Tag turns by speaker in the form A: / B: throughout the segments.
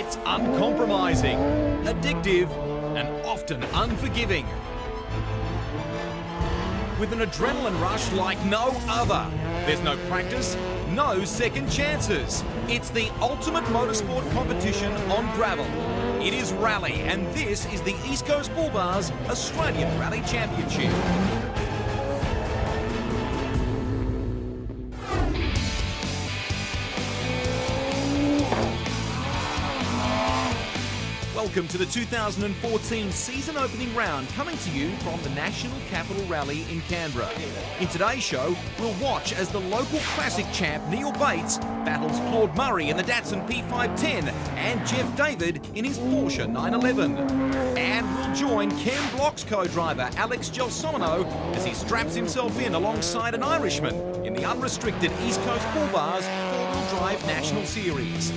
A: It's uncompromising, addictive, and often unforgiving. With an adrenaline rush like no other. There's no practice, no second chances. It's the ultimate motorsport competition on gravel. It is rally, and this is the East Coast Bull Bars Australian Rally Championship. Welcome to the 2014 season opening round, coming to you from the National Capital Rally in Canberra. In today's show, we'll watch as the local classic champ Neil Bates battles Claude Murray in the Datsun P510 and Jeff David in his Porsche 911. And we'll join Ken Block's co-driver Alex Gelsomino as he straps himself in alongside an Irishman in the unrestricted East Coast Bull Bars four-wheel drive National Series.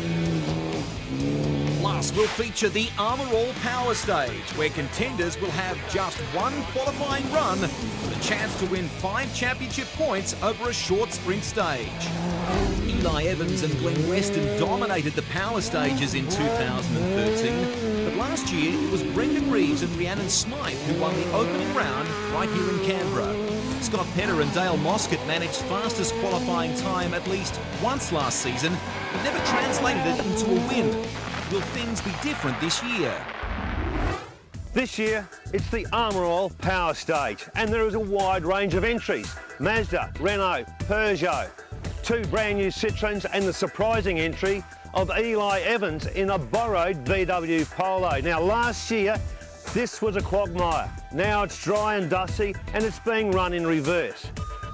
A: Plus, we'll feature the Armour All Power Stage, where contenders will have just one qualifying run with a chance to win 5 championship points over a short sprint stage. Eli Evans and Glenn Weston dominated the power stages in 2013, but last year it was Brendan Reeves and Rhiannon Smythe who won the opening round right here in Canberra. Scott Petter and Dale Moscott managed fastest qualifying time at least once last season, but never translated it into a win. Will things be different this year?
B: This year, it's the Armour All Power Stage, and there is a wide range of entries. Mazda, Renault, Peugeot, 2 brand new Citroens, and the surprising entry of Eli Evans in a borrowed VW Polo. Now, last year, this was a quagmire. Now it's dry and dusty, and it's being run in reverse.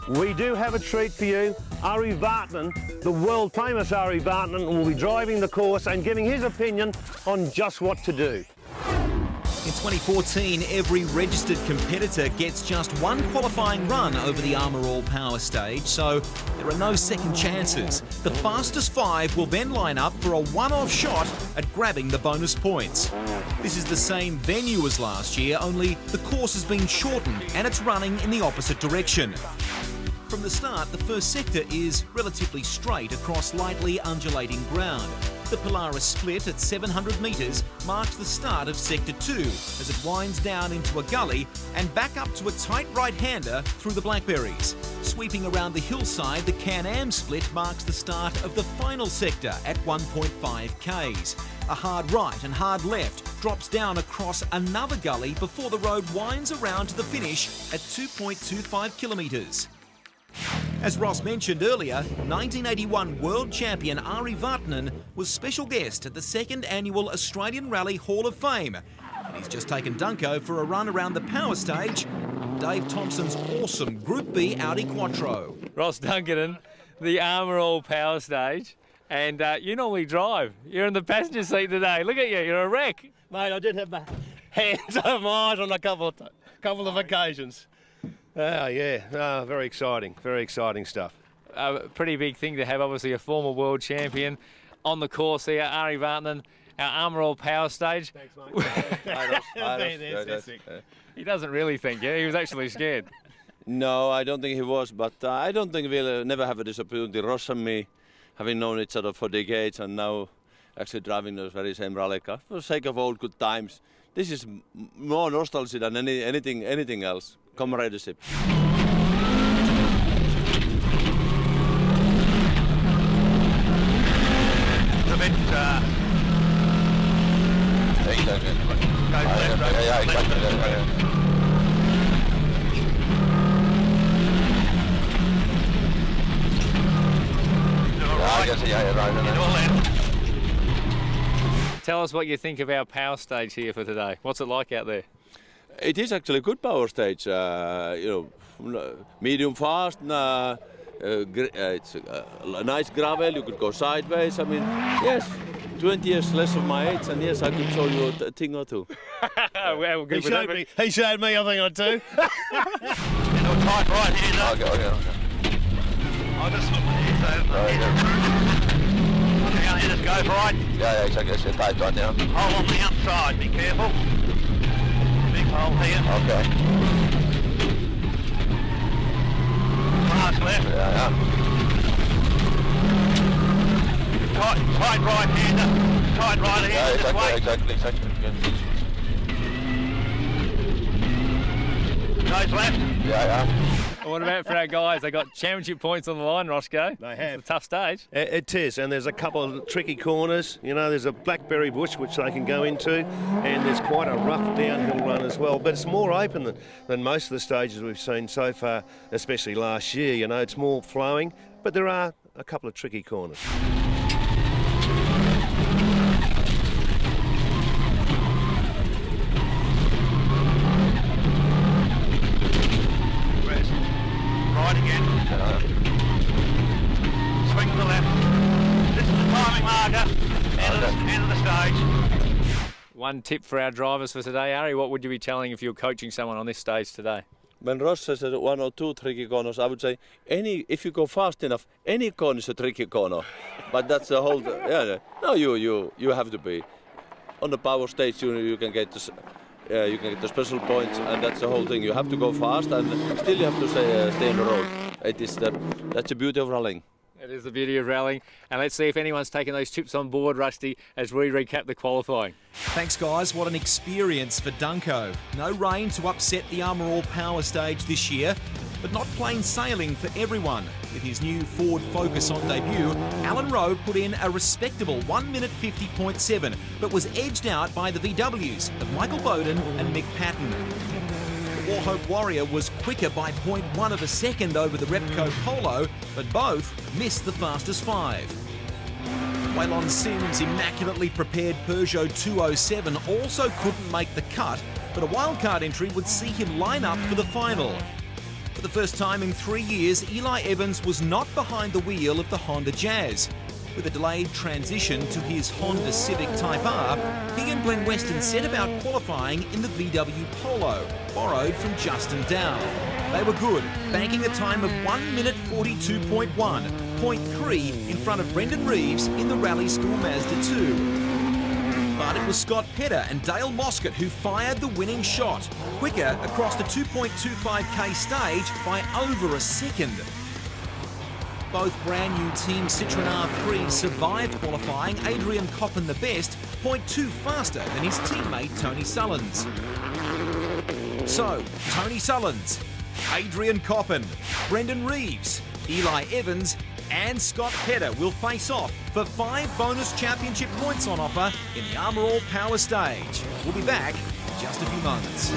B: We do have a treat for you. Ari Vartman, the world famous Ari Vartman, will be driving the course and giving his opinion on just what to do.
A: In 2014, every registered competitor gets just one qualifying run over the Armour All Power Stage, so there are no second chances. The fastest 5 will then line up for a one-off shot at grabbing the bonus points. This is the same venue as last year, only the course has been shortened and it's running in the opposite direction. From the start, the first sector is relatively straight across lightly undulating ground. The Polaris split at 700 metres marks the start of Sector 2 as it winds down into a gully and back up to a tight right-hander through the Blackberries. Sweeping around the hillside, the Can-Am split marks the start of the final sector at 1.5 k's. A hard right and hard left drops down across another gully before the road winds around to the finish at 2.25 kilometres. As Ross mentioned earlier, 1981 world champion Ari Vartman was special guest at the 2nd annual Australian Rally Hall of Fame. And he's just taken Dunko for a run around the power stage, Dave Thompson's awesome Group B Audi Quattro.
C: Ross Dunkerton, the Armour All Power Stage, and you normally drive. You're in the passenger seat today. Look at you, you're a wreck.
B: Mate, I did have my hands over my eyes on a couple of occasions. Oh, yeah. Very exciting stuff.
C: A pretty big thing to have, obviously, a former world champion on the course here, Ari Vartman, our Armour All Power Stage.
B: Thanks, mate.
C: He doesn't really think, yeah? He was actually scared.
D: No, I don't think he was, but I don't think we'll never have a disappointment. Ross and me, having known each other for decades and now actually driving the very same rally car for the sake of old good times. This is more nostalgia than anything else. Comradeship.
B: A bit,
C: Tell us what you think of our power stage here for today. What's it like out there?
D: It is actually a good power stage. Medium fast. It's a nice gravel. You could go sideways. I mean, yes, 20 years less of my age, and yes, I could show you a thing or two.
C: Well, good
B: he showed me a thing or two.
E: Tight right here, though.
D: Okay.
E: I'll just look here, Okay, just go right.
D: Yeah, exactly. It's tight right now.
E: Hole on the outside, be careful. Big hole here.
D: Okay.
E: Last left.
D: Yeah.
E: Tight right hander. tight right ahead this way.
D: Exactly. Yeah.
E: Nose left.
D: Yeah.
C: What about for our guys? They got championship points on the line, Roscoe.
B: They have.
C: It's a tough stage.
B: It is, and there's a couple of tricky corners. You know, there's a blackberry bush which they can go into, and there's quite a rough downhill run as well. But it's more open than most of the stages we've seen so far, especially last year. You know, it's more flowing, but there are a couple of tricky corners.
E: Right again. Swing to the left. This is the timing marker. End of the stage.
C: One tip for our drivers for today, Ari, what would you be telling if you were coaching someone on this stage today?
D: When Ross says that 1 or 2 tricky corners, I would say if you go fast enough, any corner is a tricky corner. But that's the whole. No, you have to be on the power stage. You can get this. You can get the special points, and that's the whole thing. You have to go fast, and still you have to stay on the road. That's the beauty of rallying.
C: It is the beauty of rallying. And let's see if anyone's taken those tips on board, Rusty, as we recap the qualifying.
A: Thanks, guys. What an experience for Dunko. No rain to upset the Armour All Power stage this year, but not plain sailing for everyone. With his new Ford Focus on debut, Alan Rowe put in a respectable 1 minute 50.7, but was edged out by the VWs of Michael Bowden and Mick Patton. The Warhope Warrior was quicker by 0.1 of a second over the Repco Polo, but both missed the fastest 5. Waylon Sims' immaculately prepared Peugeot 207 also couldn't make the cut, but a wildcard entry would see him line up for the final. For the first time in 3 years, Eli Evans was not behind the wheel of the Honda Jazz. With a delayed transition to his Honda Civic Type R, he and Glenn Weston set about qualifying in the VW Polo, borrowed from Justin Dow. They were good, banking a time of 1 minute 42.1, 0.3 in front of Brendan Reeves in the Rally School Mazda 2. But it was Scott Petter and Dale Moscott who fired the winning shot, quicker across the 2.25k stage by over a second. Both brand new Team Citroen R3 survived qualifying, Adrian Coppin the best, 0.2 faster than his teammate Tony Sullins. So, Tony Sullins, Adrian Coppin, Brendan Reeves, Eli Evans and Scott Petter will face off for 5 bonus championship points on offer in the Armour All Power stage. We'll be back in just a few moments.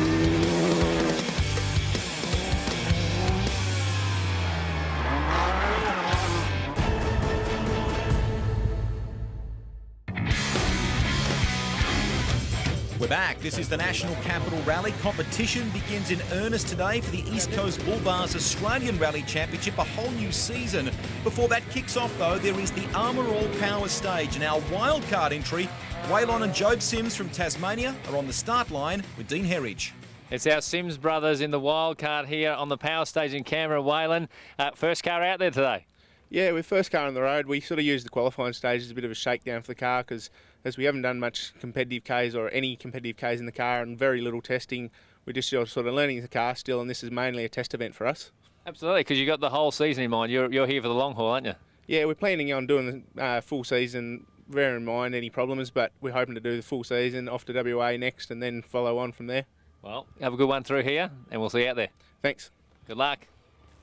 A: We're back. This is the National Capital Rally. Competition begins in earnest today for the East Coast Bull Bars Australian Rally Championship, a whole new season. Before that kicks off, though, there is the Armour All Power stage, and our wildcard entry, Waylon and Job Sims from Tasmania, are on the start line with Dean Herridge.
C: It's our Sims brothers in the wild card here on the power stage in Canberra. Waylon, first car out there today.
F: Yeah, we're first car on the road. We sort of used the qualifying stage as a bit of a shakedown for the car because as we haven't done much competitive Ks or any competitive Ks in the car and very little testing, we're just sort of learning the car still, and this is mainly a test event for us.
C: Absolutely, because you've got the whole season in mind. You're here for the long haul, aren't you?
F: Yeah, we're planning on doing the full season, bearing in mind any problems, but we're hoping to do the full season off to WA next and then follow on from there.
C: Well, have a good one through here, and we'll see you out there.
F: Thanks.
C: Good luck.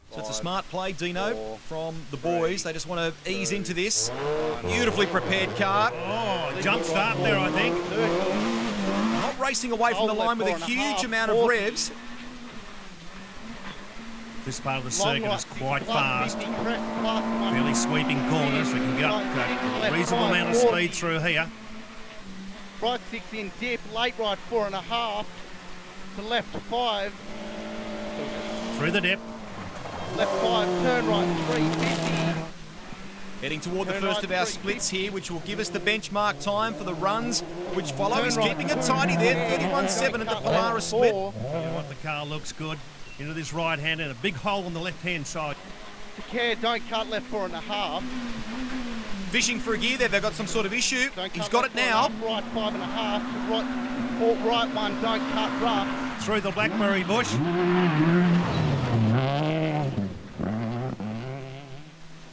A: So it's a smart play, Dino, from the boys. They just want to ease into this. Beautifully prepared car.
B: Oh, jump start there, I think.
A: Not racing away from the line with a huge amount of revs.
B: This part of the circuit is quite fast. Fairly sweeping corners. We can get up a reasonable amount of speed through here.
G: Right 6 in dip, late right 4.5, to left 5.
B: Through the dip.
G: Left 5, turn right 350.
A: Heading toward the first of our splits here, which will give us the benchmark time for the runs which follow. He's keeping it tidy there, 31.7 at the Polaris split.
B: You know what, the car looks good. Into this right hand and a big hole on the left hand side.
G: To care, don't cut left 4.5.
A: Fishing for a gear there, they've got some sort of issue. He's got it now.
G: Right 5.5, to right 1, don't cut rough.
B: Through the blackberry bush.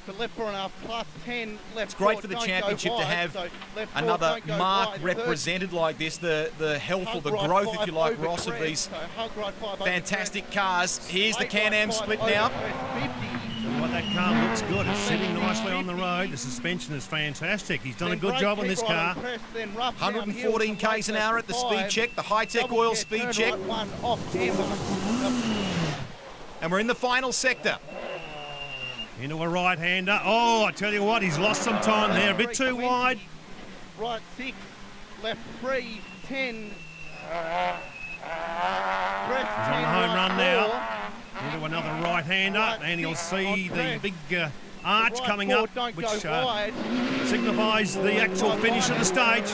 G: To left 4.5 plus 10, left.
A: It's great
G: four,
A: for the
G: don't
A: championship
G: go
A: to
G: wide,
A: have
G: so left four,
A: another
G: don't go
A: mark
G: wide.
A: represented like this, the health or the
G: Hug right
A: growth, if
G: five
A: you like,
G: over
A: Ross, of
G: crest,
A: these
G: so hug right five over
A: fantastic
G: crest.
A: cars. Here's the
G: Late
A: Can-Am
G: right
A: split
G: five
A: now.
G: over crest, 50.
B: Well, that car looks good. It's sitting nicely on the road. The suspension is fantastic. He's done a
G: Then
B: good
G: brake,
B: job on
G: keep
B: this
G: right
B: car.
G: on crest, then rough down
A: 114
G: hill,
A: k's an hour at the speed
G: five.
A: check, the high-tech
G: Double
A: oil
G: gear,
A: speed
G: turn
A: check.
G: right one off camber.
A: And we're in the final sector.
B: Into a right-hander. Oh, I tell you what, he's lost some time there. A bit too wide.
G: Right 6, left 3, 10. Crest
B: He's
G: 10,
B: on the home
G: right
B: run
G: 4.
B: now. Into another right-hander,
G: Right
B: and he'll
G: six
B: see
G: on
B: the
G: crest.
B: big arch
G: Right
B: coming
G: 4,
B: up,
G: don't
B: which
G: go wide.
B: signifies the actual finish of the stage.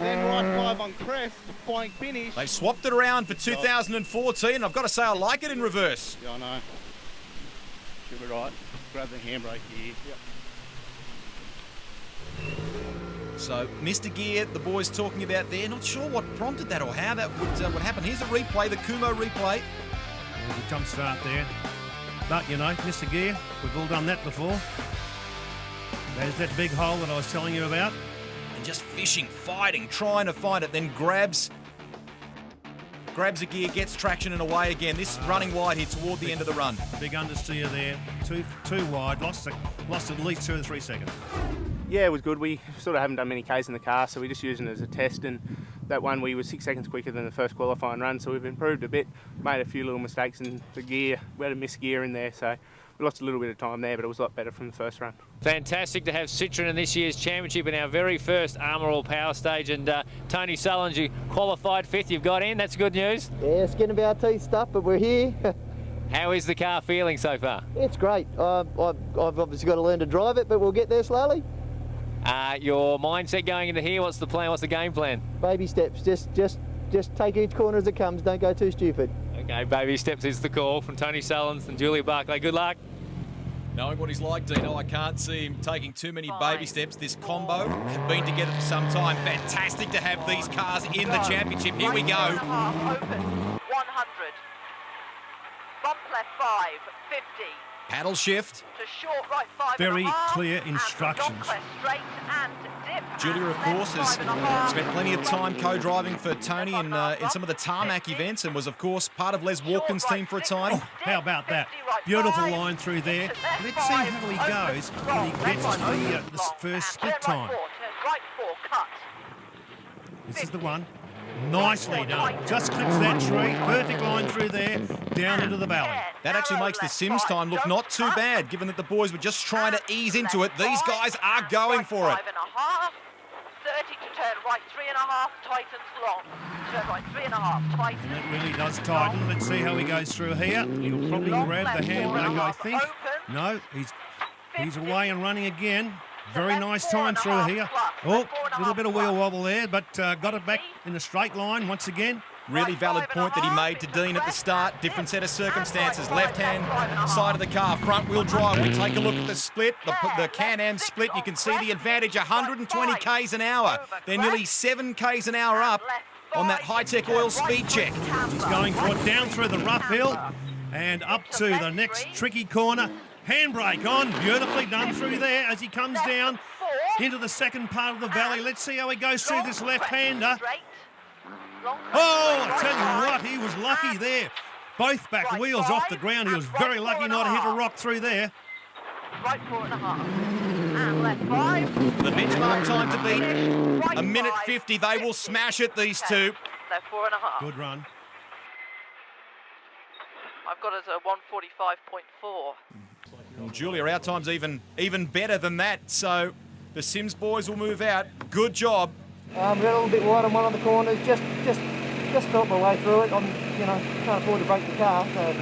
G: Then right 5 on crest, flying finish.
A: They've swapped it around for 2014. I've got to say I like it in reverse.
G: Yeah, I know. Should be right. Grab the handbrake here. Yep.
A: So, Mr. Gear, the boys talking about there, not sure what prompted that or how that would happen. Here's a replay, the Kumo replay.
B: There's a jump start there. But, you know, Mr. Gear, we've all done that before. There's that big hole that I was telling you about.
A: And just fishing, fighting, trying to find it, then grabs a gear, gets traction and away again. This running wide here toward the end of the run.
B: Big understeer there, too wide, lost at least 2 or 3 seconds.
F: Yeah, it was good. We sort of haven't done many Ks in the car, so we're just using it as a test. And that one, we were 6 seconds quicker than the first qualifying run, so we've improved a bit. Made a few little mistakes in the gear. We had a missed gear in there, so we lost a little bit of time there, but it was a lot better from the first run.
C: Fantastic to have Citroen in this year's championship in our very first Armour All Power stage. And Tony Sullins, you qualified 5th. You've got in. That's good news.
H: Yeah, skin of our teeth stuff, but we're here.
C: How is the car feeling so far?
H: It's great. I've obviously got to learn to drive it, but we'll get there slowly.
C: Your mindset going into here, what's the plan? What's the game plan?
H: Baby steps. Just take each corner as it comes. Don't go too stupid.
C: Okay, baby steps is the call from Tony Sullins and Julia Barclay. Good luck.
A: Knowing what he's like, Dino, I can't see him taking too many baby steps. This combo have been together for some time. Fantastic to have these cars in the championship. Here we go.
I: 100. Bump left 5, 50.
A: Paddle shift.
I: To short right 5.
B: Very
I: 1/2,
B: clear
I: and
B: instructions.
I: left straight and dip.
A: Julia, of
I: and
A: course,
I: left
A: has
I: 5.5.
A: spent plenty of time co-driving for Tony in some of the tarmac events and was, of course, part of Les Walken's team for a time.
B: Oh, how about that? Beautiful line through there. Let's see how he goes when he gets to the first split time.
I: Right 4, cut.
B: This is the one. Nicely done. Just clips that tree. Perfect line through there. Down into the valley.
A: That actually makes the Sims time look not too bad, given that the boys were just trying to ease into it. These guys are going for it.
I: 5.5. 30 to turn right 3.5, tightens long. Turn right 3.5, tightens.
B: And it really does tighten. Let's see how he goes through here. He'll probably grab the handbrake, I think. No, he's away and running again. Very nice time through here. Oh, a little bit of wheel wobble there, but got it back in a straight line once again.
A: Really valid point that he made to Dean at the start. Different set of circumstances. Left-hand side of the car, front-wheel drive. We take a look at the split, the Can-Am split. You can see the advantage, 120 k's an hour. They're nearly 7 k's an hour up on that high-tech oil speed check.
B: He's going for it down through the rough hill and up to the next tricky corner. Handbrake on, beautifully done through there as he comes down into the second part of the valley. Let's see how he goes through this left-hander. Oh, I tell you what, he was lucky there. Both back wheels off the ground. He was very lucky not to hit a rock through there.
I: Right 4.5. And left 5.
A: The benchmark time to beat, 1:50. They will smash it, these two.
I: Left 4.5.
B: Good run.
I: I've got it at 145.4.
A: Well, Julia, our time's even better than that. So the Sims boys will move out. Good job.
H: Got a little bit wide on one of the corners. Just felt my way through it. Can't afford to break the car. So.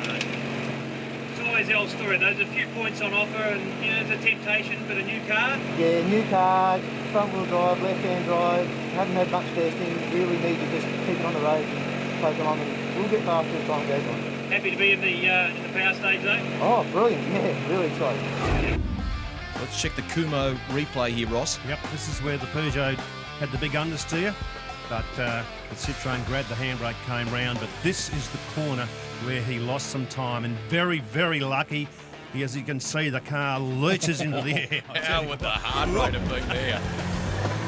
J: It's always the old story. There's a few points on offer, and there's a temptation for the new car.
H: Yeah, new car, front-wheel drive, left-hand drive. Haven't had much testing. Really need to just keep it on the road and take along, and we'll get faster as time goes on.
J: Happy to be in the power stage though.
H: Oh, brilliant! Yeah, really excited.
A: Let's check the Kumo replay here, Ross.
B: Yep, this is where the Peugeot had the big understeer, but the Citroen grabbed the handbrake, came round. But this is the corner where he lost some time, and very, very lucky As you can see, the car lurches into the air.
A: How would the hard way to beat there?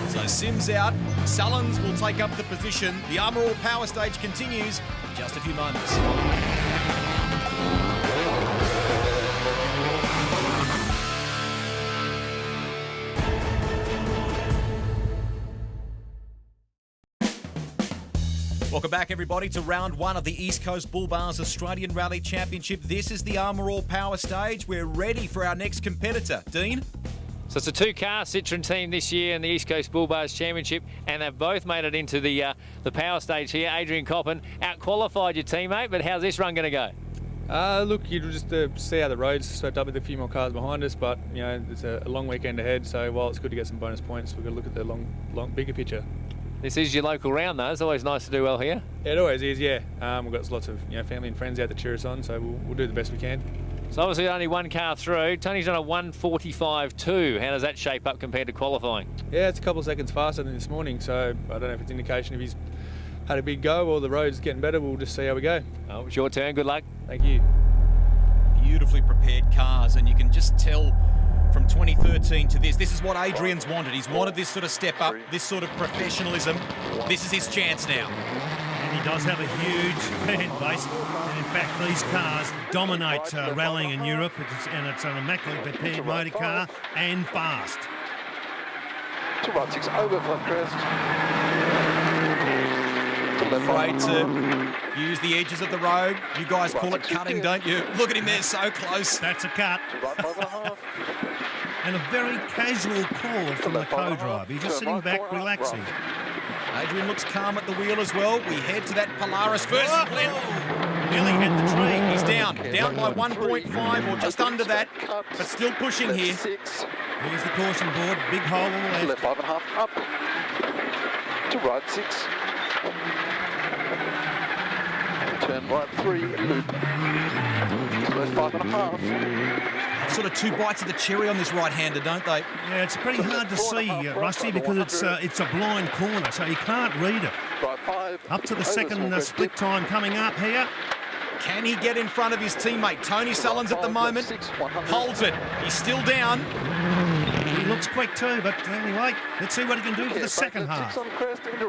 A: So Sims out, Sullins will take up the position. The Armour All Power Stage continues in just a few moments. Welcome back, everybody, to round one of the East Coast Bull Bars Australian Rally Championship. This is the Armour All Power Stage. We're ready for our next competitor. Dean?
C: So it's a two-car Citroen team this year in the East Coast Bull Bars Championship, and they've both made it into the power stage here. Adrian Coppin out-qualified your teammate, but how's this run going to go?
K: Look, you just see how the road's swept up with a few more cars behind us, but you know it's a long weekend ahead. So while it's good to get some bonus points, we've got to look at the bigger picture.
C: This is your local round, though. It's always nice to do well here.
K: It always is, yeah. We've got lots of family and friends out to cheer us on, so we'll do the best we can.
C: So obviously only one car through. Tony's done a 1:45.2. How does that shape up compared to qualifying?
K: Yeah, it's a couple of seconds faster than this morning, so I don't know if it's an indication if he's had a big go or the road's getting better. We'll just see how we go.
C: Oh, it's your turn. Good luck.
K: Thank you.
A: Beautifully prepared cars, and you can just tell from 2013 to this is what Adrian's wanted. He's wanted this sort of step up, this sort of professionalism. This is his chance now.
B: And he does have a huge fan base. And in fact, these cars dominate rallying in Europe, and it's an immaculately prepared motor car and fast.
L: To right 6 over flat crest.
A: Afraid to use the edges of the road. You guys call it cutting, don't you? Look at him there, so close.
B: That's a cut. And a very casual call from the co-driver. He's just sitting back, relaxing.
A: Adrian looks calm at the wheel as well. We head to that Polaris first split.
B: Nearly hit the tree.
A: He's down by 1.5 or just under that, but still pushing here.
B: Here's the caution board, big hole on the left.
L: Left 5.5 up. To right 6. Turn right 3, loop. To left 5.5.
A: Sort of two bites of the cherry on this right-hander, don't they?
B: Yeah, it's pretty hard to see, Rusty, because it's a blind corner, so you can't read it.
L: Right 5.
B: Up to the second split time coming up here.
A: Can he get in front of his teammate? Tony Sullins at the moment holds it. He's still down.
B: He looks quick too, but anyway, let's see what he can do for the second half.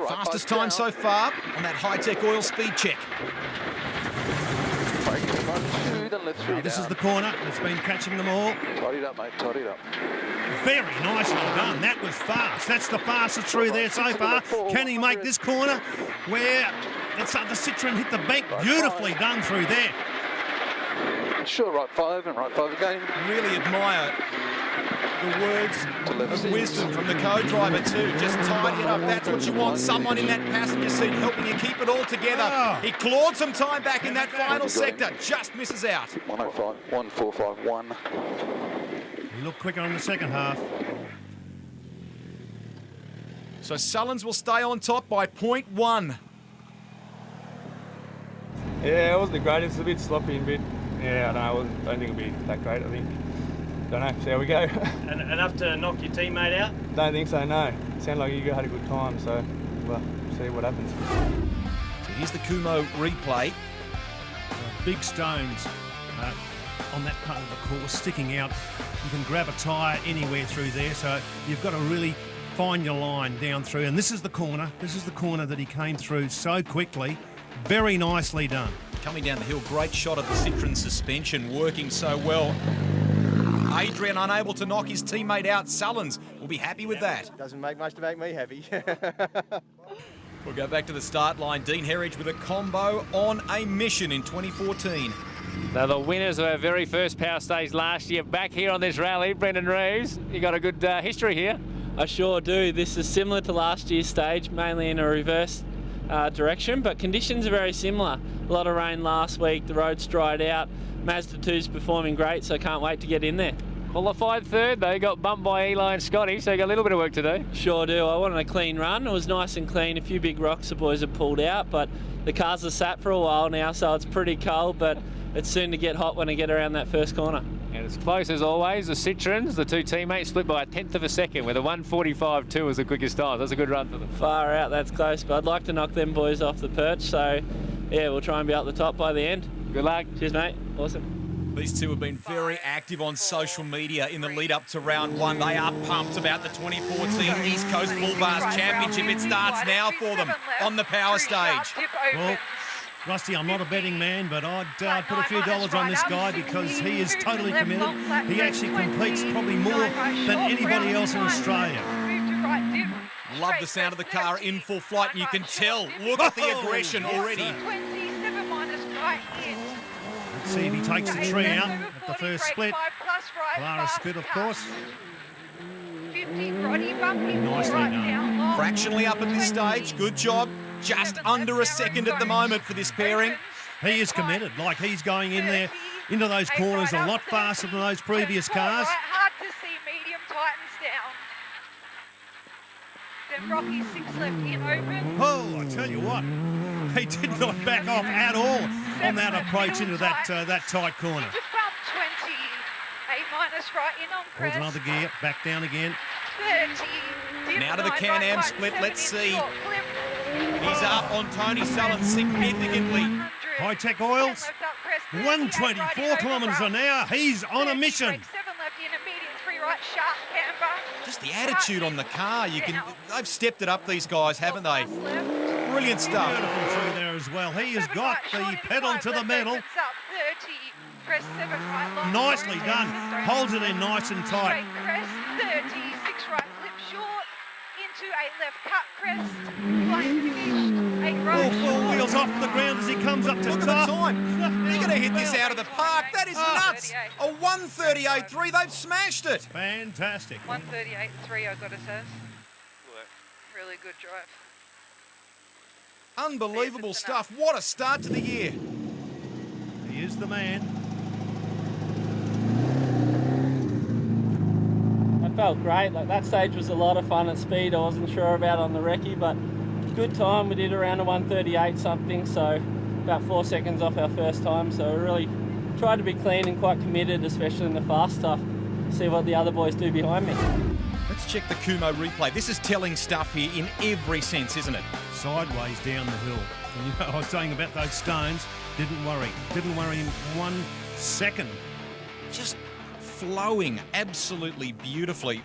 A: Fastest time so far on that high-tech oil speed check.
B: Now, this is the corner that's been catching them all.
L: Tidy it up, mate, tidy it up.
B: Very nicely done. That was fast. That's the fastest through there so far. Can he make this corner where the Citroen hit the bank? Beautifully done through there.
L: Sure, right 5 and right 5 again.
A: Really admire the words of wisdom from the co-driver too. Just tidy it up. That's what you want. Someone in that passenger seat helping you keep it all together.
B: Oh.
A: He clawed some time back in that final sector. Just misses out.
L: 105, 1451.
B: He looked quicker on the second half.
A: So Sullins will stay on top by 0.1.
K: Yeah, it wasn't the greatest. It's a bit sloppy and a bit. Yeah, I don't think it'll be that great. I think. Don't know. See how we go.
J: And enough to knock your teammate out?
K: Don't think so. No. Sounded like you had a good time. So, well, see what happens.
A: So here's the Kumo replay.
B: Big stones on that part of the course sticking out. You can grab a tyre anywhere through there, so you've got to really find your line down through. And this is the corner. This is the corner that he came through so quickly. Very nicely done.
A: Coming down the hill, great shot of the Citroen suspension working so well. Adrian unable to knock his teammate out. Sullins will be happy with that.
H: Doesn't make much to make me happy.
A: We'll go back to the start line. Dean Herridge with a combo on a mission in 2014.
C: Now the winners of our very first power stage last year back here on this rally. Brendan Reeves, you got a good history here.
M: I sure do. This is similar to last year's stage, mainly in a reverse direction, but conditions are very similar. A lot of rain last week, the road's dried out. Mazda 2's performing great, so can't wait to get in there.
C: Qualified third though, got bumped by Eli and Scotty, so you got a little bit of work to do.
M: Sure do. I wanted a clean run. It was nice and clean. A few big rocks the boys have pulled out, but the cars are sat for a while now, so it's pretty cold, but it's soon to get hot when I get around that first corner.
C: And it's close as always. The Citroens, the two teammates, split by 1/10 of a second, with a 1:45.2 was the quickest time. That's a good run for them.
M: Far out, that's close, but I'd like to knock them boys off the perch, so yeah, we'll try and be up the top by the end.
C: Good luck.
M: Cheers, mate. Awesome.
A: These two have been very active on social media in the lead up to round one. They are pumped about the 2014 East Coast Bull Bars Championship. It starts now for them on the power stage.
B: Well, Rusty, I'm not a betting man, but I'd put a few dollars on this guy because he is totally committed. He actually competes probably more than anybody else in Australia.
A: Love the sound of the car in full flight, and you can tell. Look at the aggression already.
B: Let's see if he takes the tree out at the first split. Clara split, of course. Nicely done.
A: Fractionally up at this stage. Good job. Just under a second at the moment for this pairing.
B: He is committed. Like, he's going in there into those corners a lot faster than those previous cars.
I: Hard to see medium tightens down. Then Rocky's 6 left in open.
B: Oh, I tell you what, he did not back off at all on that approach into that tight corner.
I: Just bump 20. 8 minus right in on crest.
B: Another gear, back down again.
I: 30.
A: Now to the Can-Am split, let's see. He's up on Tony Sullen significantly.
B: High-tech oils, 124 kilometres an hour. He's on a mission.
I: 7 left in, a medium 3 right, sharp camber.
A: Just the attitude on the car. They've stepped it up, these guys, haven't they? Brilliant stuff.
B: Beautiful through there as well. He has got the pedal to the metal. Nicely done. Holds it in nice and tight.
I: Crest, 30, 6 right, flip short, into 8 left, cut crest, flying finish, 8 right.
B: All 4 wheels off the ground as he comes up to
A: Look
B: top.
A: at the time. They're going to hit this out of the park. That is nuts. A 1:38.3. They've smashed it.
B: Fantastic.
I: 1:38.3, I got to say. Really good drive.
A: Unbelievable stuff. What a start to the year.
B: He is the man.
M: I felt great. Like, that stage was a lot of fun at speed. I wasn't sure about on the recce, but good time. We did around a 1:38 something, so about 4 seconds off our first time. So we really tried to be clean and quite committed, especially in the fast stuff. See what the other boys do behind me.
A: Let's check the Kumo replay. This is telling stuff here in every sense, isn't it?
B: Sideways down the hill. And you know, I was saying about those stones, didn't worry him 1 second.
A: Just flowing absolutely beautifully.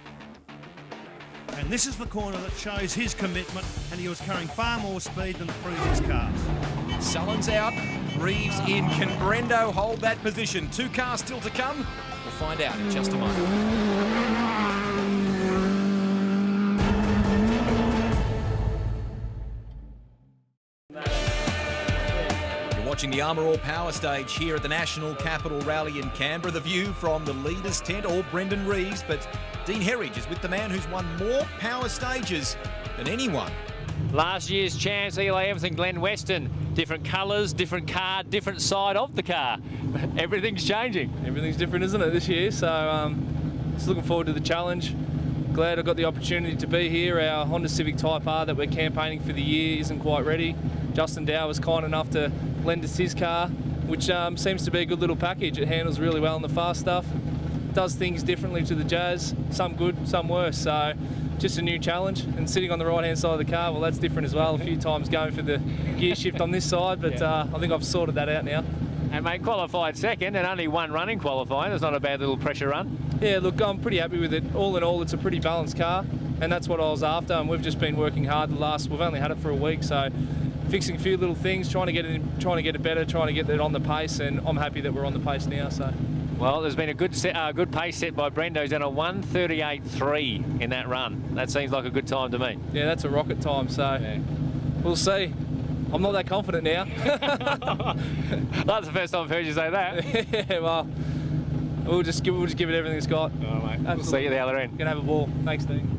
B: And this is the corner that shows his commitment, and he was carrying far more speed than the previous cars.
A: Sullen's out, Reeves in. Can Brendo hold that position? 2 cars still to come. We'll find out in just a moment. Watching the Armour All Power Stage here at the National Capital Rally in Canberra. The view from the leaders' tent, all Brendan Reeves, but Dean Herridge is with the man who's won more power stages than anyone.
C: Last year's champs, Eli Evans and Glenn Weston. Different colours, different car, different side of the car. Everything's changing.
K: Everything's different, isn't it, this year? So just looking forward to the challenge. Glad I got the opportunity to be here. Our Honda Civic Type R that we're campaigning for the year isn't quite ready. Justin Dow was kind enough to lend us his car, which seems to be a good little package. It handles really well in the fast stuff. Does things differently to the Jazz, some good, some worse. So just a new challenge. And sitting on the right-hand side of the car, well, that's different as well. A few times going for the gear shift on this side, but I think I've sorted that out now.
C: And mate, qualified second and only 1 run in qualifying. That's not a bad little pressure run.
K: Yeah, look, I'm pretty happy with it. All in all, it's a pretty balanced car, and that's what I was after. And we've just been working hard we've only had it for a week, so fixing a few little things, trying to get it better, trying to get it on the pace, and I'm happy that we're on the pace now. So,
C: well, there's been a good pace set by Brendo. He's done a 1:38.3 in that run. That seems like a good time to me.
K: Yeah, that's a rocket time. So we'll see. I'm not that confident now.
C: That's the first time I've heard you say that.
K: Yeah, well, we'll just give it everything it's got.
C: Oh, mate. We'll see you at the other end.
K: Gonna have a ball. Thanks, Dean.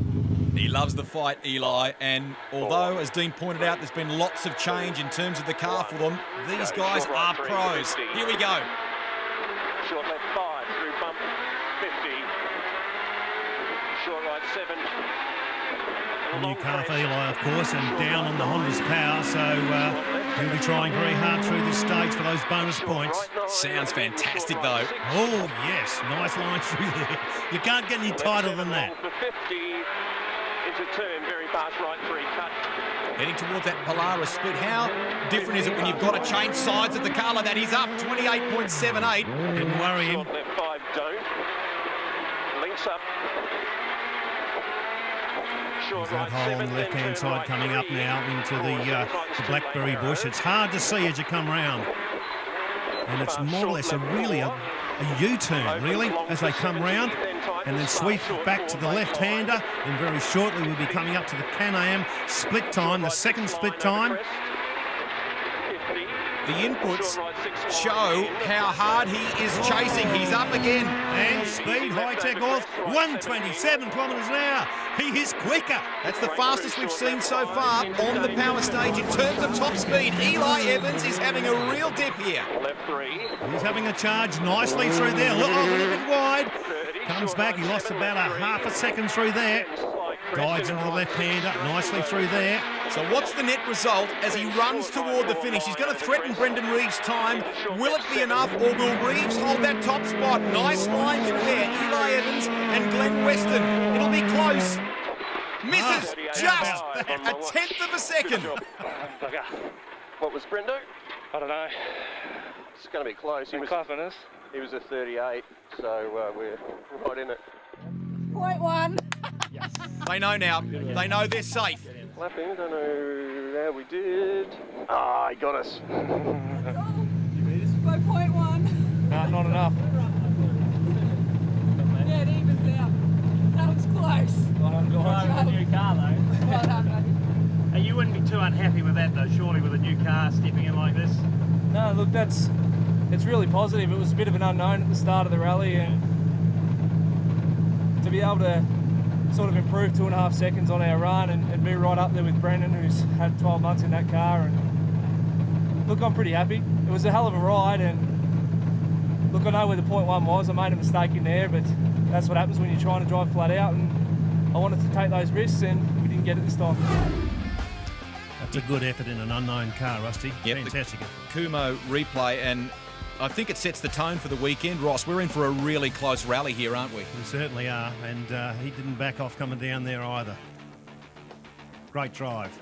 A: He loves the fight, Eli, and although, as Dean pointed out, there's been lots of change in terms of the car for them, these guys are pros. Here we go.
N: Short left 5 through bump 50. Short right 7.
B: A new car for Eli, of course, and down on the Honda's power, so he'll be trying very hard through this stage for those bonus points.
A: Sounds fantastic, though.
B: Oh, yes, nice line through there. You can't get any tighter than that.
N: into turn, very fast right 3 cut.
A: Heading towards that Polaris split. How different is it when you've got to change sides of the car like that? He's up 28.78.
B: Didn't worry him.
N: Short left 5, don't. Links up. Short
B: That
N: right
B: hole
N: 7,
B: on the left-hand
N: then
B: side
N: turn
B: coming
N: right
B: up
N: 3.
B: now into the blackberry
N: Lane
B: bush.
N: narrow.
B: It's hard to see as you come round. And it's more or less a U-turn, really, as they come round and then sweep back to the left-hander. And very shortly we'll be coming up to the Can-Am split time, the second split time.
A: The inputs show how hard he is chasing. He's up again.
B: And speed, high-tech oils, 127 kilometres an hour. He is quicker.
A: That's the fastest we've seen so far on the power stage in terms of top speed. Eli Evans is having a real dip here.
N: Left 3.
B: He's having a charge nicely through there. Look, a little bit wide. Comes back. He lost about a half a second through there. Dives into the left-hander nicely through there.
A: So what's the net result as he runs toward the finish? He's going to threaten Brendan Reeves' time. Will it be enough, or will Reeves hold that top spot? Nice line through there. Eli Evans and Glenn Weston. It'll be close. Misses just a tenth of a second.
N: What was Brendo?
K: I don't know.
N: It's going to be close. He was a 38, so we're right in it.
I: 0.1.
A: They know now. They know they're safe.
N: Lapping, I don't know how we did. Ah, he got us.
I: 0.1.
K: No, not enough.
I: Yeah, it evens out. That was close.
K: Well done, guys.
J: With a new car though.
I: Well done, buddy.
J: And you wouldn't be too unhappy with that though, surely, with a new car stepping in like this?
K: No, look, it's really positive. It was a bit of an unknown at the start of the rally, and to be able to sort of improve 2.5 seconds on our run and be right up there with Brendan, who's had 12 months in that car. And look, I'm pretty happy. It was a hell of a ride, and look, I know where the 0.1 was. I made a mistake in there, but that's what happens when you're trying to drive flat out, and I wanted to take those risks, and we didn't get it this time.
B: That's a good effort in an unknown car, Rusty.
A: Yep,
B: fantastic.
A: Kumo replay, and I think it sets the tone for the weekend. Ross, we're in for a really close rally here, aren't we?
B: We certainly are, and he didn't back off coming down there either. Great drive.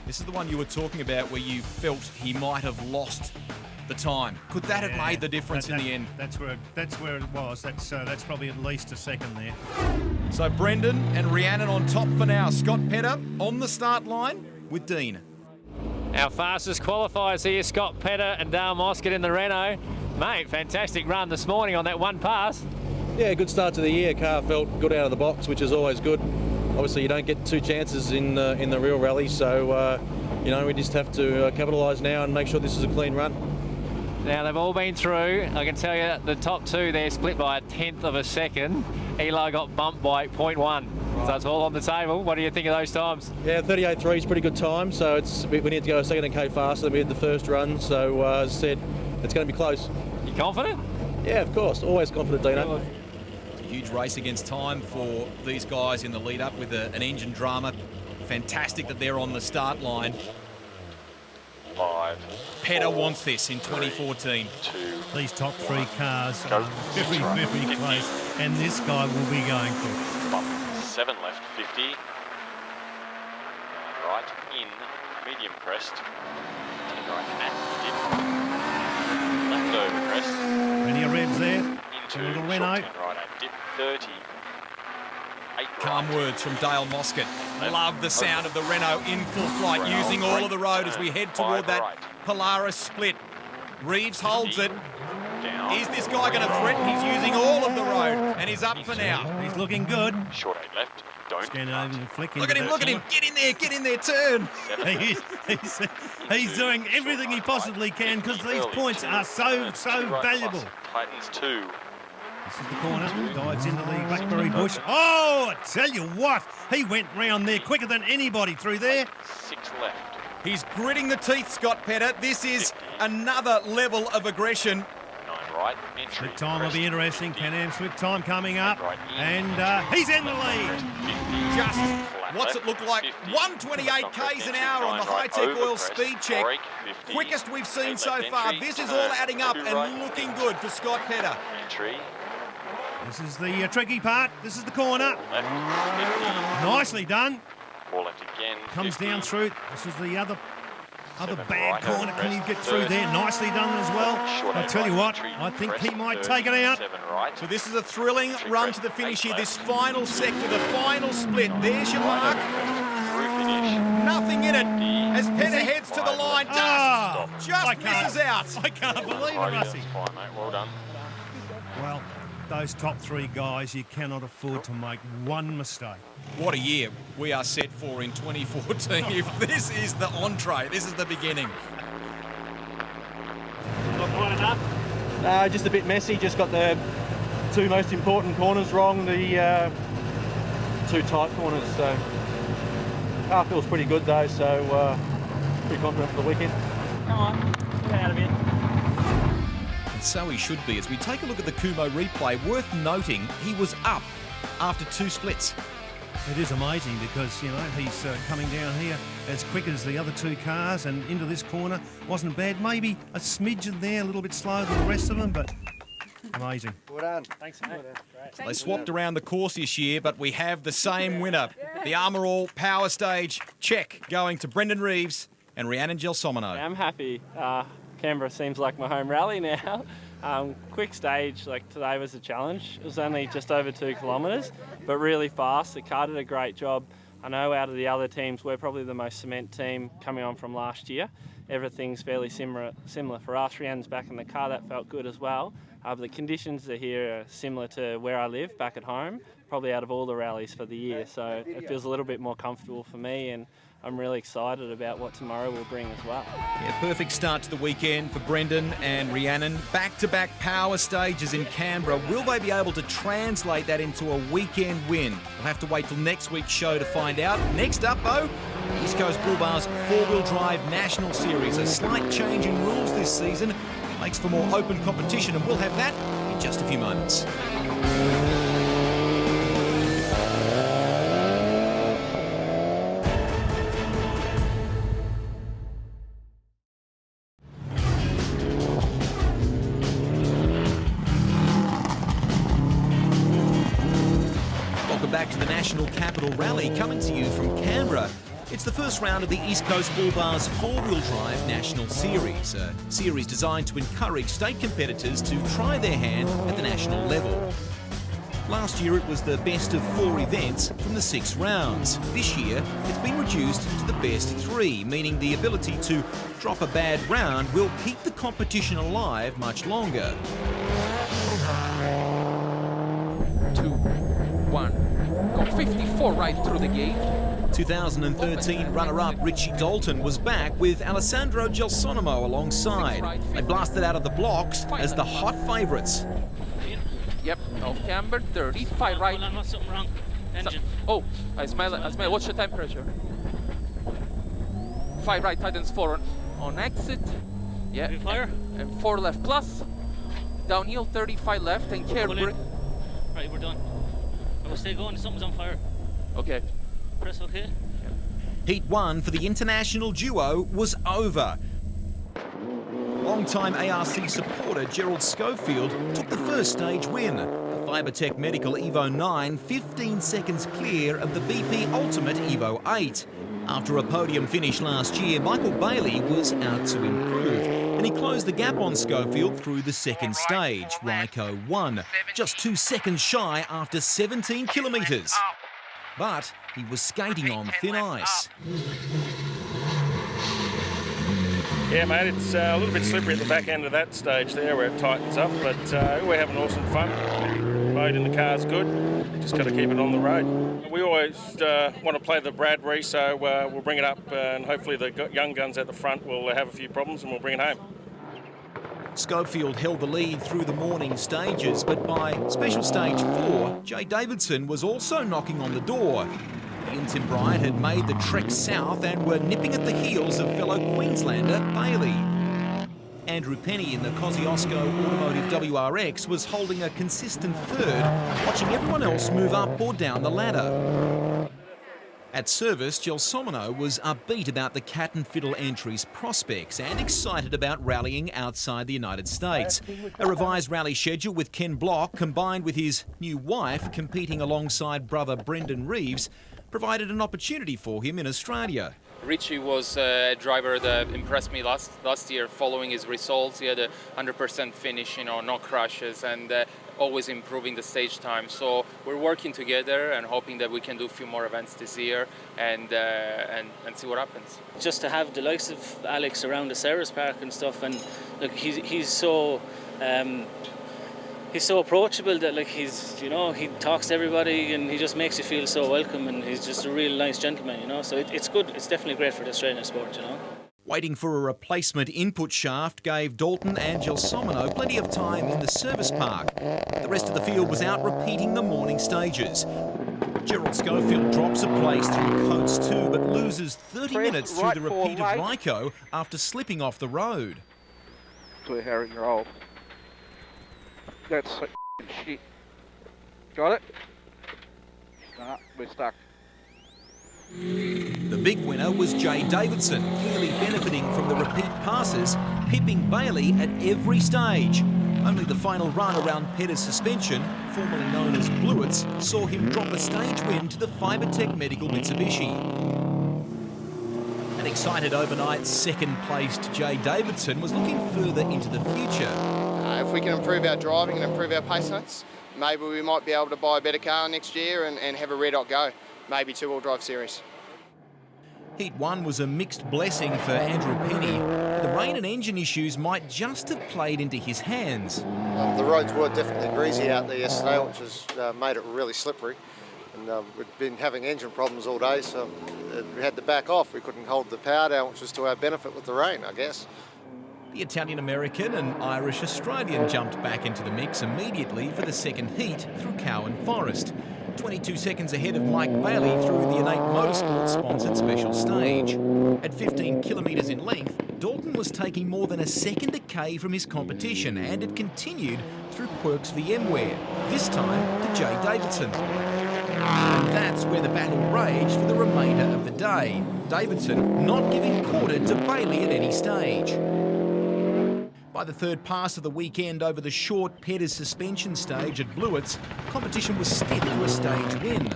A: This is the one you were talking about where you felt he might have lost the time. Could that have made the difference in the end?
B: That's where it was. That's probably at least a second there.
A: So Brendan and Rhiannon on top for now. Scott Petter on the start line with Dean.
C: Our fastest qualifiers here, Scott Petter and Dale Moscott in the Renault. Mate, fantastic run this morning on that one pass.
O: Yeah, good start to the year. Car felt good out of the box, which is always good. Obviously, you don't get 2 chances in the real rally, so you know, we just have to capitalise now and make sure this is a clean run.
C: Now, they've all been through. I can tell you the top 2 there split by a tenth of a second. Eli got bumped by 0.1. So it's all on the table. What do you think of those times?
O: Yeah, 38.3 is a pretty good time, so we need to go a second and K faster than we did the first run. So as I said, it's going to be close.
C: You confident?
O: Yeah, of course. Always confident, Dino.
A: It's a huge race against time for these guys in the lead-up with an engine drama. Fantastic that they're on the start line.
N: 5.
A: Petter wants this in 2014.
N: 2.
B: These top 3 cars are very, very close, and this guy will be going for
N: 7 left, 50. Right in, medium crest. Right at dip. Left over crest.
B: Plenty of revs there.
N: Into
B: little
N: short
B: Renault.
N: 10 right at dip, 30. 8
A: Calm words from Dale Moscott. Love the sound of the Renault in full flight, using all of the road as we head toward that Polaris split. Reeves holds it. Is this guy going to threaten? He's using all of the road, and he's up for now.
B: He's looking good.
N: Short 8 left. Don't.
B: Scan over and flick
A: Look at him, look at him. Get in there, turn.
B: He's doing everything he possibly can because these points are so valuable.
N: Titans 2.
B: This is the corner, dives into the blackberry bush. Oh, I tell you what, he went round there quicker than anybody through there.
N: 6 left.
A: He's gritting the teeth, Scott Petter. This is another level of aggression.
N: 9 right, entry.
B: Split time will be interesting. Can-Am split time coming up.
N: Right in.
B: And he's in the lead.
N: 50.
A: Just,
N: Flat
A: what's
N: left,
A: it look like?
N: 50.
A: 128 k's an hour on the high-tech oil speed check.
N: Break, 50.
A: Quickest we've seen
N: 8
A: so
N: left
A: far.
N: entry,
A: This is all adding up
N: two
A: and
N: right,
A: looking
N: 50.
A: good for Scott Petter.
N: Entry.
B: This is the tricky part. This is the corner.
N: Left, 50.
B: Nicely done.
N: 4 left again.
B: Comes
N: 50.
B: down through. This is the other
N: 7
B: bad
N: right,
B: corner. Can he get through
N: 30.
B: there? Nicely done as well.
N: Short
B: I
N: eight
B: tell you
N: right,
B: what,
N: entry,
B: I think he
N: crest,
B: might
N: 30,
B: take it out.
N: 7 right.
A: So this is a thrilling run to the finish here, this
N: left.
A: final sector, the final split. There's your mark.
N: Through finish.
A: Nothing in it as Penner heads to the line. Just misses out.
B: I can't believe it,
N: Alrighty,
B: Rusty.
N: that's fine, mate. Well done.
B: Well, those top 3 guys, you cannot afford to make one mistake.
A: What a year we are set for in 2014. If this is the entree, this is the beginning.
J: Not quite enough.
O: Just a bit messy. Just got the 2 most important corners wrong. The 2 tight corners. So car feels pretty good though. So pretty confident for the weekend.
J: Come on, get out of here.
A: And so he should be. As we take a look at the Kumo replay, worth noting he was up after 2 splits.
B: It is amazing because, you know, he's coming down here as quick as the other 2 cars and into this corner. Wasn't bad. Maybe a smidgen there, a little bit slower than the rest of them, but amazing.
H: Well done.
J: Thanks, mate.
A: They swapped around the course this year, but we have the same winner. The Armour All Power Stage check going to Brendan Reeves and Rhiannon Gelsomino.
M: I'm happy. Canberra seems like my home rally now. Quick stage, like today was a challenge. It was only just over 2 kilometres, but really fast. The car did a great job. I know out of the other teams, we're probably the most cement team coming on from last year. Everything's fairly similar for us. Rhiannon's back in the car, that felt good as well. But the conditions are here are similar to where I live, back at home, probably out of all the rallies for the year. So it feels a little bit more comfortable for me, and I'm really excited about what tomorrow will bring as well.
A: Yeah, perfect start to the weekend for Brendan and Rhiannon. Back-to-back power stages in Canberra. Will they be able to translate that into a weekend win? We'll have to wait till next week's show to find out. Next up, though, East Coast Bull Bars 4-wheel drive National Series. A slight change in rules this season makes for more open competition, and we'll have that in just a few moments. Back to the National Capital Rally, coming to you from Canberra. It's the first round of the East Coast Bull Bars 4-wheel drive National Series, a series designed to encourage state competitors to try their hand at the national level. Last year it was the best of 4 events from the 6 rounds. This year it's been reduced to the best 3, meaning the ability to drop a bad round will keep the competition alive much longer.
P: 2, 1. Go 54 right through the gate.
A: 2013 runner-up Richie Dalton was back with Alessandro Gelsomino alongside. They blasted out of the blocks as the hot favourites.
P: Yep, off camber, 35 right.
J: Hold on, what's something wrong? Engine.
P: Oh, I smell. What's your temperature? 5 right, tightens 4 on exit. Yeah.
J: Fire.
P: And 4 left plus. Downhill 35 left and care brake.
J: Right, we're done. I will stay going, something's on fire.
P: Okay.
J: Press okay.
A: Heat 1 for the international duo was over. Long-time ARC supporter Gerald Schofield took the first stage win. The Fibertech Medical Evo 9, 15 seconds clear of the BP Ultimate Evo 8. After a podium finish last year, Michael Bailey was out to improve, and he closed the gap on Schofield through the second stage. Ryko won, just 2 seconds shy after 17 kilometres. But he was skating on thin ice.
Q: Yeah, mate, it's a little bit slippery at the back end of that stage there where it tightens up, but we're having awesome fun. Mode in the car's good, just got to keep it on the road. We always want to play the Bradbury, so we'll bring it up and hopefully the young guns at the front will have a few problems and we'll bring it home.
A: Schofield held the lead through the morning stages, but by special stage 4, Jay Davidson was also knocking on the door. Ian Tim Bryant had made the trek south and were nipping at the heels of fellow Queenslander Bailey. Andrew Penny in the Kosciuszko Automotive WRX was holding a consistent third, watching everyone else move up or down the ladder. At service, Gelsomino was upbeat about the Cat and Fiddle entry's prospects and excited about rallying outside the United States. A revised rally schedule with Ken Block, combined with his new wife competing alongside brother Brendan Reeves, provided an opportunity for him in Australia.
R: Richie was a driver that impressed me last year following his results. He had a 100% finish, no crashes, and always improving the stage time. So we're working together and hoping that we can do a few more events this year and see what happens.
S: Just to have the likes of Alex around the Sarah's Park and stuff, and look, he's so approachable that he talks to everybody and he just makes you feel so welcome, and he's just a real nice gentleman, so it's good. It's definitely great for the Australian sport,
A: Waiting for a replacement input shaft gave Dalton and Gelsomino plenty of time in the service park. The rest of the field was out repeating the morning stages. Gerald Schofield drops a place through Coates 2 but loses 30 minutes through the repeat of Ryko after slipping off the road.
L: Clear Harry, you're old. That's so shit. Got it? Nah, we're stuck.
A: The big winner was Jay Davidson, clearly benefiting from the repeat passes, pipping Bailey at every stage. Only the final run around Petter's suspension, formerly known as Blewitts, saw him drop a stage win to the Fibertech Medical Mitsubishi. An excited overnight second-placed Jay Davidson was looking further into the future.
T: If we can improve our driving and improve our pace notes, maybe we might be able to buy a better car next year and have a red hot go. Maybe two-wheel drive series.
A: Heat 1 was a mixed blessing for Andrew Penny. The rain and engine issues might just have played into his hands.
U: The roads were definitely greasy out there yesterday, which has made it really slippery. And we've been having engine problems all day, so we had to back off. We couldn't hold the power down, which was to our benefit with the rain, I guess.
A: The Italian-American and Irish-Australian jumped back into the mix immediately for the second heat through Cowan Forest. 22 seconds ahead of Mike Bailey through the Innate Motorsport-sponsored special stage. At 15 kilometres in length, Dalton was taking more than a second a K from his competition, and it continued through Quirk's VMware, this time to Jay Davidson. And that's where the battle raged for the remainder of the day. Davidson not giving quarter to Bailey at any stage. By the third pass of the weekend over the short Petter's suspension stage at Blewitts, competition was stiff for a stage win.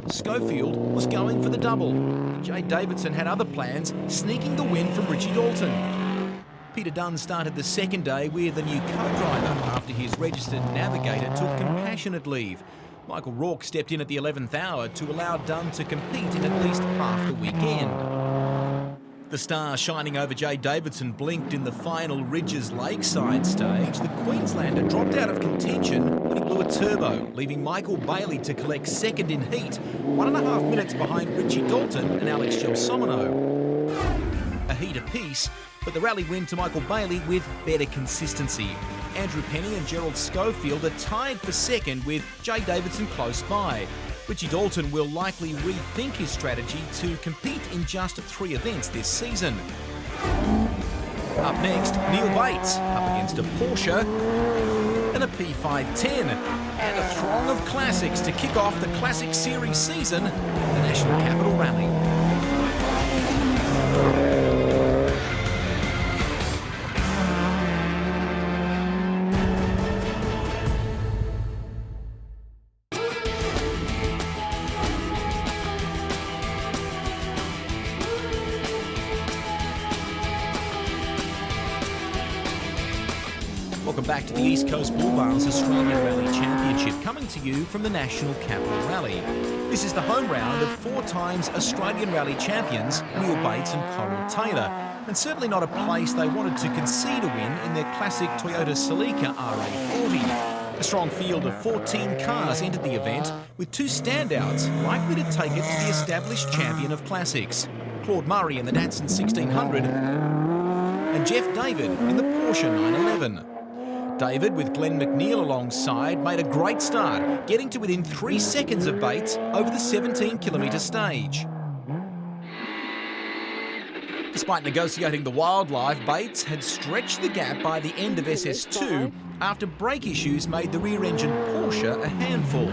A: Schofield was going for the double. Jay Davidson had other plans, sneaking the win from Richie Dalton. Peter Dunn started the second day with a new co-driver after his registered navigator took compassionate leave. Michael Rourke stepped in at the 11th hour to allow Dunn to compete in at least half the weekend. The star shining over Jay Davidson blinked in the final Ridges Lakeside stage. The Queenslander dropped out of contention when he blew a turbo, leaving Michael Bailey to collect second in heat, 1.5 minutes behind Richie Dalton and Alex Gelsomino. A heat apiece, but the rally win to Michael Bailey with better consistency. Andrew Penny and Gerald Schofield are tied for second with Jay Davidson close by. Richie Dalton will likely rethink his strategy to compete in just 3 events this season. Up next, Neil Bates up against a Porsche and a P510, and a throng of classics to kick off the Classic Series season, the National Capital Rally. Welcome back to the East Coast Bull Bars Australian Rally Championship, coming to you from the National Capital Rally. This is the home round of 4 times Australian Rally champions Neil Bates and Coral Taylor, and certainly not a place they wanted to concede a win in their classic Toyota Celica RA40. A strong field of 14 cars entered the event, with 2 standouts likely to take it to the established champion of classics, Claude Murray in the Datsun 1600 and Jeff David in the Porsche 911. David, with Glenn McNeil alongside, made a great start, getting to within 3 seconds of Bates over the 17-kilometre stage. Despite negotiating the wildlife, Bates had stretched the gap by the end of SS2 after brake issues made the rear-engine Porsche a handful.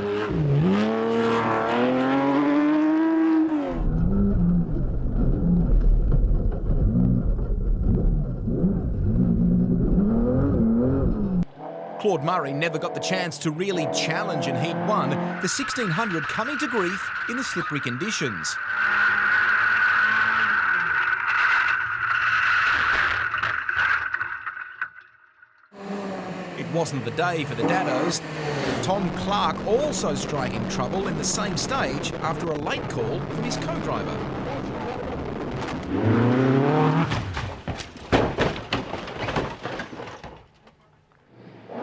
A: Murray never got the chance to really challenge in Heat 1, the 1600 coming to grief in the slippery conditions. It wasn't the day for the Daddos. Tom Clark also striking trouble in the same stage after a late call from his co-driver.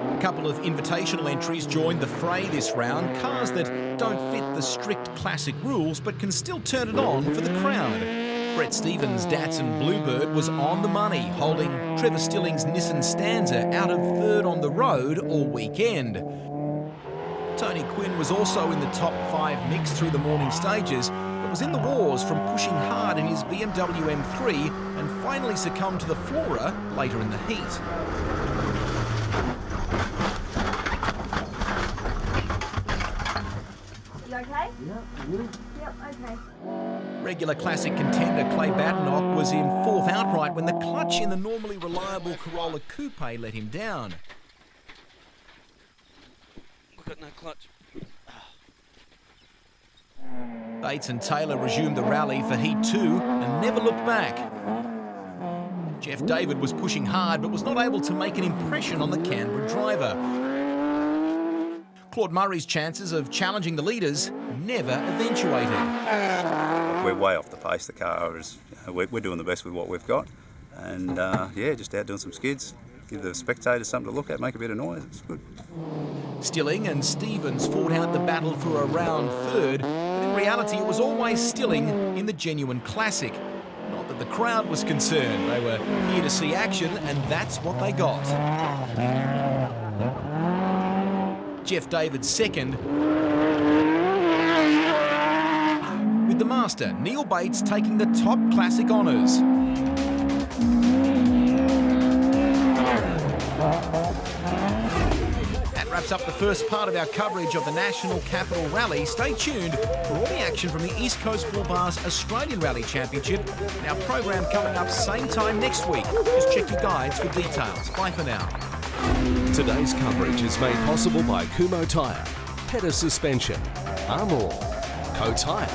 A: A couple of invitational entries joined the fray this round, cars that don't fit the strict classic rules but can still turn it on for the crowd. Brett Stevens' Datsun Bluebird was on the money, holding Trevor Stilling's Nissan Stanza out of third on the road all weekend. Tony Quinn was also in the top 5 mix through the morning stages, but was in the wars from pushing hard in his BMW M3 and finally succumbed to the Flora later in the heat.
E: You okay? Yep, okay.
A: Regular classic contender Clay Badenoch was in 4th outright when the clutch in the normally reliable Corolla Coupe let him down.
V: We've got no clutch.
A: Bates and Taylor resumed the rally for Heat 2 and never looked back. Jeff David was pushing hard but was not able to make an impression on the Canberra driver. Claude Murray's chances of challenging the leaders never eventuated.
W: We're way off the pace. The car is, we're doing the best with what we've got, and yeah, just out doing some skids, give the spectators something to look at, make a bit of noise. It's good.
A: Stilling and Stevens fought out the battle for a round third, but in reality it was always Stilling in the genuine classic. Not that the crowd was concerned. They were here to see action, and that's what they got. Jeff David second, with the master, Neil Bates, taking the top classic honours. That wraps up the first part of our coverage of the National Capital Rally. Stay tuned for all the action from the East Coast Bull Bars Australian Rally Championship and our program coming up same time next week. Just check your guides for details. Bye for now.
X: Today's coverage is made possible by Kumho Tyre, Peta Suspension, Armor All, Co Tyre,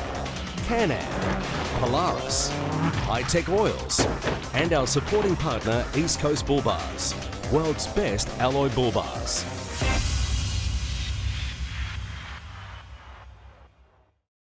X: Can-Am, Polaris, High-Tech Oils, and our supporting partner East Coast Bull Bars, world's best alloy bull bars.